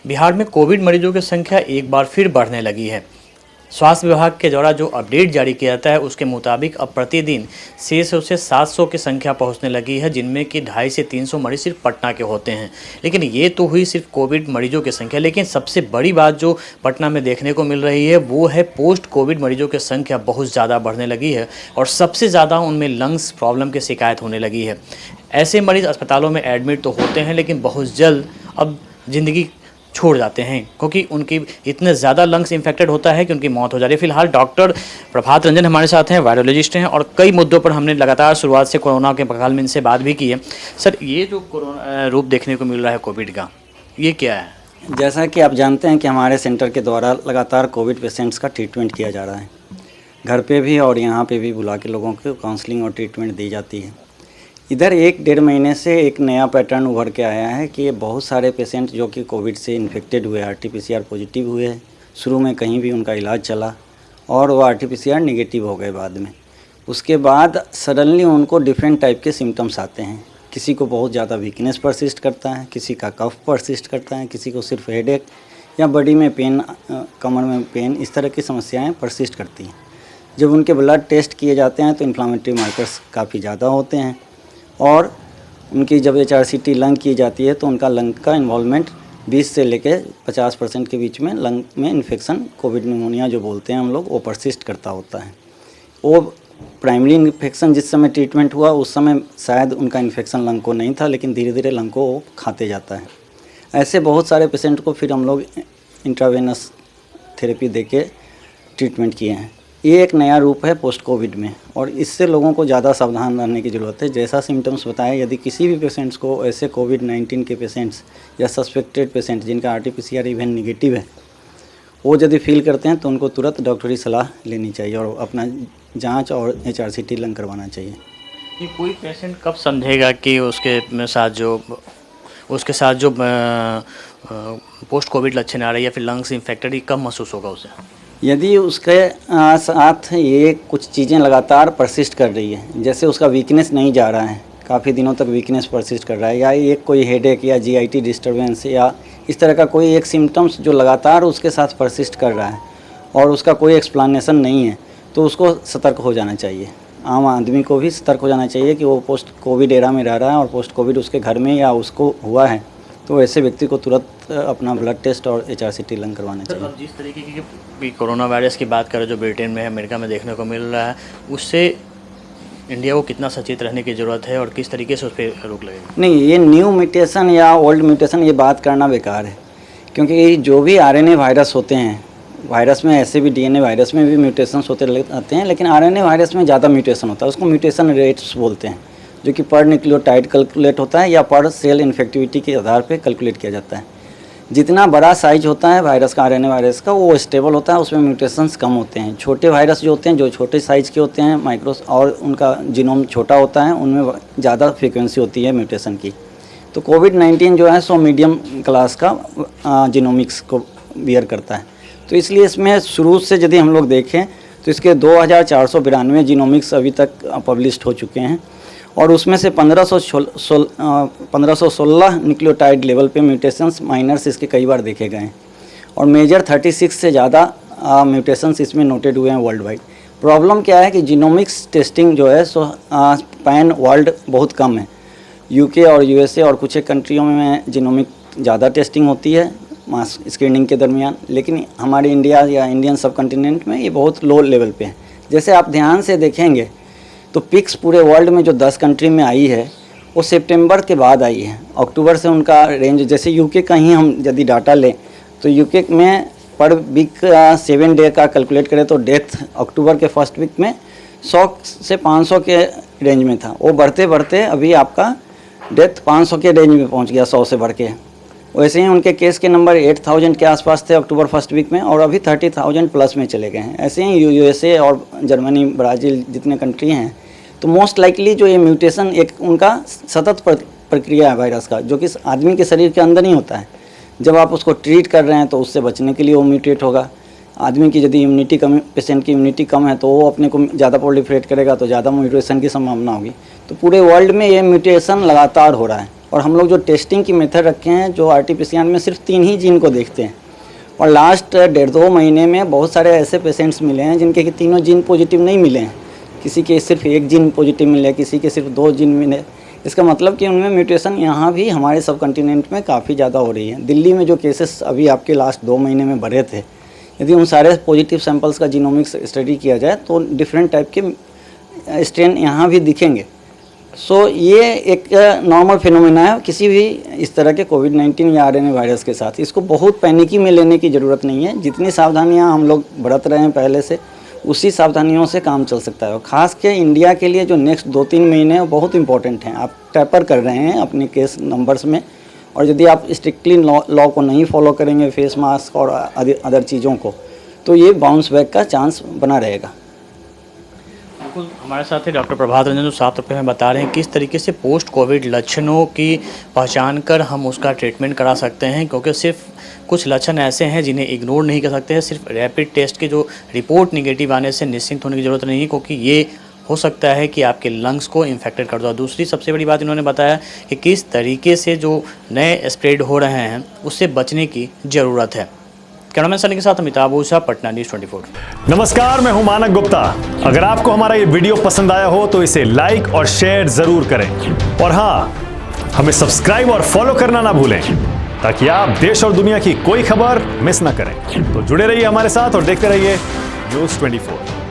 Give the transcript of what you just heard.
बिहार में कोविड मरीजों की संख्या एक बार फिर बढ़ने लगी है। स्वास्थ्य विभाग के द्वारा जो अपडेट जारी किया जाता है उसके मुताबिक अब प्रतिदिन 600 से 700 की संख्या पहुंचने लगी है, जिनमें कि 250 से 300 मरीज सिर्फ पटना के होते हैं। लेकिन ये तो हुई सिर्फ कोविड मरीजों की संख्या, लेकिन सबसे बड़ी बात जो पटना में देखने को मिल रही है वो है पोस्ट कोविड मरीजों की संख्या बहुत ज़्यादा बढ़ने लगी है और सबसे ज़्यादा उनमें लंग्स प्रॉब्लम की शिकायत होने लगी है। ऐसे मरीज अस्पतालों में एडमिट तो होते हैं लेकिन बहुत जल्द अब ज़िंदगी छोड़ जाते हैं, क्योंकि उनकी इतने ज़्यादा लंग्स इन्फेक्टेड होता है कि उनकी मौत हो जा रही है। फिलहाल डॉक्टर प्रभात रंजन हमारे साथ हैं, वायरोलॉजिस्ट हैं और कई मुद्दों पर हमने लगातार शुरुआत से कोरोना के बगल में इनसे बात भी की है। सर, ये जो कोरोना रूप देखने को मिल रहा है कोविड का, ये क्या है? जैसा कि आप जानते हैं कि हमारे सेंटर के द्वारा लगातार कोविड पेशेंट्स का ट्रीटमेंट किया जा रहा है। घर पे भी और यहाँ पे भी बुला के लोगों को काउंसलिंग और ट्रीटमेंट दी जाती है। इधर 1-1.5 महीने से एक नया पैटर्न उभर के आया है कि बहुत सारे पेशेंट जो कि कोविड से इन्फेक्टेड हुए, RT-PCR पॉजिटिव हुए, शुरू में कहीं भी उनका इलाज चला और वो RT-PCR नेगेटिव हो गए बाद में। उसके बाद सडनली उनको डिफरेंट टाइप के सिम्टम्स आते हैं। किसी को बहुत ज़्यादा वीकनेस परसिस्ट करता है, किसी का कफ परसिस्ट करता है, किसी को सिर्फ हेडेक या बॉडी में पेन, कमर में पेन, इस तरह की समस्याएँ परसिस्ट करती हैं। जब उनके ब्लड टेस्ट किए जाते हैं तो इन्फ्लामेटरी मार्कर्स काफ़ी ज़्यादा होते हैं और उनकी जब HRCT लंग की जाती है तो उनका लंग का इन्वॉल्वमेंट 20 से लेके 50% के बीच में लंग में इन्फेक्शन, कोविड निमोनिया जो बोलते हैं हम लोग, वो परसिस्ट करता होता है। वो प्राइमरी इन्फेक्शन जिस समय ट्रीटमेंट हुआ उस समय शायद उनका इन्फेक्शन लंग को नहीं था, लेकिन धीरे धीरे लंग को वो खाते जाता है। ऐसे बहुत सारे पेशेंट को फिर हम लोग इंट्रावेनस थेरेपी दे के ट्रीटमेंट किए हैं। ये एक नया रूप है पोस्ट कोविड में और इससे लोगों को ज़्यादा सावधान रहने की ज़रूरत है। जैसा सिम्टम्स बताया, यदि किसी भी पेशेंट्स को ऐसे कोविड-19 के पेशेंट्स या सस्पेक्टेड पेशेंट जिनका RT-PCR इवन निगेटिव है, वो यदि फील करते हैं तो उनको तुरंत डॉक्टरी सलाह लेनी चाहिए और अपना जांच और HRCT लंग करवाना चाहिए। ये कोई पेशेंट कब समझेगा कि उसके साथ जो पोस्ट कोविड लक्षण आ रही है या फिर लंग्स इन्फेक्टेड, ये कब महसूस होगा उसे? यदि उसके साथ ये कुछ चीज़ें लगातार परसिस्ट कर रही है, जैसे उसका वीकनेस नहीं जा रहा है, काफ़ी दिनों तक वीकनेस परसिस्ट कर रहा है, या एक कोई हेडेक या GIT डिस्टर्बेंस या इस तरह का कोई एक सिम्टम्स जो लगातार उसके साथ परसिस्ट कर रहा है और उसका कोई एक्सप्लेनेशन नहीं है, तो उसको सतर्क हो जाना चाहिए। आम आदमी को भी सतर्क हो जाना चाहिए कि वो पोस्ट कोविड एरा में रह रहा है और पोस्ट कोविड उसके घर में या उसको हुआ है, तो ऐसे व्यक्ति को तुरंत अपना ब्लड टेस्ट और HRCT लंग करवाना चाहिए। अब जिस तरीके की कोरोना वायरस की बात करें जो ब्रिटेन में है, अमेरिका में देखने को मिल रहा है, उससे इंडिया को कितना सचेत रहने की ज़रूरत है और किस तरीके से उस पर रोक लगेगी? नहीं, ये न्यू म्यूटेशन या ओल्ड म्यूटेशन ये बात करना बेकार है, क्योंकि जो भी RNA वायरस होते हैं, वायरस में ऐसे भी DNA वायरस में भी म्यूटेशंस होते रहते हैं, लेकिन RNA वायरस में ज़्यादा म्यूटेशन होता है। उसको म्यूटेशन रेट्स बोलते हैं, जो कि पर न्यूक्लियोटाइड कैलकुलेट होता है या पर सेल इन्फेक्टिविटी के आधार पे कैलकुलेट किया जाता है। जितना बड़ा साइज होता है वायरस का, RNA वायरस का, वो स्टेबल होता है, उसमें म्यूटेशंस कम होते हैं। छोटे वायरस जो होते हैं, जो छोटे साइज़ के होते हैं, माइक्रोस, और उनका जीनोम छोटा होता है, उनमें ज़्यादा फ्रीक्वेंसी होती है म्यूटेशन की। तो कोविड-19 जो है सो मीडियम क्लास का जीनोमिक्स को बियर करता है, तो इसलिए इसमें शुरू से यदि हम लोग देखें तो इसके 2492 जीनोमिक्स अभी तक पब्लिश्ड हो चुके हैं और उसमें से 1516 न्यूक्लियोटाइड लेवल पे म्यूटेशंस माइनर्स इसके कई बार देखे गए हैं और मेजर 36 से ज़्यादा म्यूटेशंस इसमें नोटेड हुए हैं वर्ल्ड वाइड। प्रॉब्लम क्या है कि जीनोमिक्स टेस्टिंग जो है सो पैन वर्ल्ड बहुत कम है। UK और USA और कुछ एक कंट्रियों में जीनोमिक ज़्यादा टेस्टिंग होती है मास स्क्रीनिंग के दरमियान, लेकिन हमारे इंडिया या इंडियन सब कॉन्टिनेंट में ये बहुत लो लेवल पे है। जैसे आप ध्यान से देखेंगे तो पिक्स पूरे वर्ल्ड में जो 10 कंट्री में आई है वो सितंबर के बाद आई है। अक्टूबर से उनका रेंज, जैसे UK का ही हम यदि डाटा लें तो UK में पर वीक 7 डे का कैलकुलेट करें तो डेथ अक्टूबर के फर्स्ट वीक में 100 से 500 के रेंज में था। वो बढ़ते बढ़ते अभी आपका डेथ 500 के रेंज में पहुंच गया, 100 से बढ़ के। वैसे ही उनके केस के नंबर 8000 के आसपास थे अक्टूबर फर्स्ट वीक में और अभी 30,000 प्लस में चले गए हैं। ऐसे ही USA और जर्मनी, ब्राज़ील जितने कंट्री हैं, तो मोस्ट लाइकली जो ये म्यूटेशन एक उनका सतत प्रक्रिया है वायरस का, जो कि आदमी के शरीर के अंदर ही होता है। जब आप उसको ट्रीट कर रहे हैं तो उससे बचने के लिए वो म्यूटेट होगा। आदमी की यदि इम्यूनिटी कम, पेशेंट की इम्यूनिटी कम है तो वो अपने को ज़्यादा प्रोलिफरेट करेगा तो ज़्यादा म्यूटेशन की संभावना होगी। तो पूरे वर्ल्ड में ये म्यूटेशन लगातार हो रहा है और हम लोग जो टेस्टिंग की मेथड रखे हैं, जो RT-PCR में सिर्फ 3 ही जीन को देखते हैं, और लास्ट 1.5-2 महीने में बहुत सारे ऐसे पेशेंट्स मिले हैं जिनके कि तीनों जीन पॉजिटिव नहीं मिले हैं। किसी के सिर्फ 1 जीन पॉजिटिव मिले, किसी के सिर्फ 2 जीन मिले। इसका मतलब कि उनमें म्यूटेशन यहाँ भी हमारे सब कॉन्टिनेंट में काफ़ी ज़्यादा हो रही है। दिल्ली में जो केसेस अभी आपके लास्ट 2 महीने में बढ़े थे, यदि उन सारे पॉजिटिव सैंपल्स का जीनोमिक्स स्टडी किया जाए तो डिफरेंट टाइप के स्ट्रेन यहाँ भी दिखेंगे। सो ये एक नॉर्मल फिनोमेना है किसी भी इस तरह के कोविड-19 या RNA वायरस के साथ। इसको बहुत पैनिकी में लेने की ज़रूरत नहीं है। जितनी सावधानियां हम लोग बरत रहे हैं पहले से, उसी सावधानियों से काम चल सकता है। और ख़ास के इंडिया के लिए जो नेक्स्ट 2-3 महीने वो बहुत इंपॉर्टेंट हैं। आप टैपर कर रहे हैं अपने केस नंबर्स में, और यदि आप स्ट्रिक्टली लॉ को नहीं फॉलो करेंगे, फेस मास्क और अदर चीज़ों को, तो ये बाउंस बैक का चांस बना रहेगा। बिल्कुल, हमारे साथ ही डॉक्टर प्रभात रंजन जो साफ तौर पे हमें बता रहे हैं किस तरीके से पोस्ट कोविड लक्षणों की पहचान कर हम उसका ट्रीटमेंट करा सकते हैं, क्योंकि सिर्फ कुछ लक्षण ऐसे हैं जिन्हें इग्नोर नहीं कर सकते हैं। सिर्फ रैपिड टेस्ट की जो रिपोर्ट निगेटिव आने से निश्चिंत होने की ज़रूरत नहीं है, क्योंकि ये हो सकता है कि आपके लंग्स को इन्फेक्टेड कर दो। दूसरी सबसे बड़ी बात इन्होंने बताया कि किस तरीके से जो नए स्प्रेड हो रहे हैं उससे बचने की ज़रूरत है। कैमरामैन सनी के साथ अमिताभ ओझा, पटना न्यूज़ 24। नमस्कार, मैं हूं मानक गुप्ता। अगर आपको हमारा ये वीडियो पसंद आया हो तो इसे लाइक और शेयर जरूर करें, और हाँ, हमें सब्सक्राइब और फॉलो करना ना भूलें ताकि आप देश और दुनिया की कोई खबर मिस ना करें। तो जुड़े रहिए हमारे साथ और देखते रहिए न्यूज़ 24।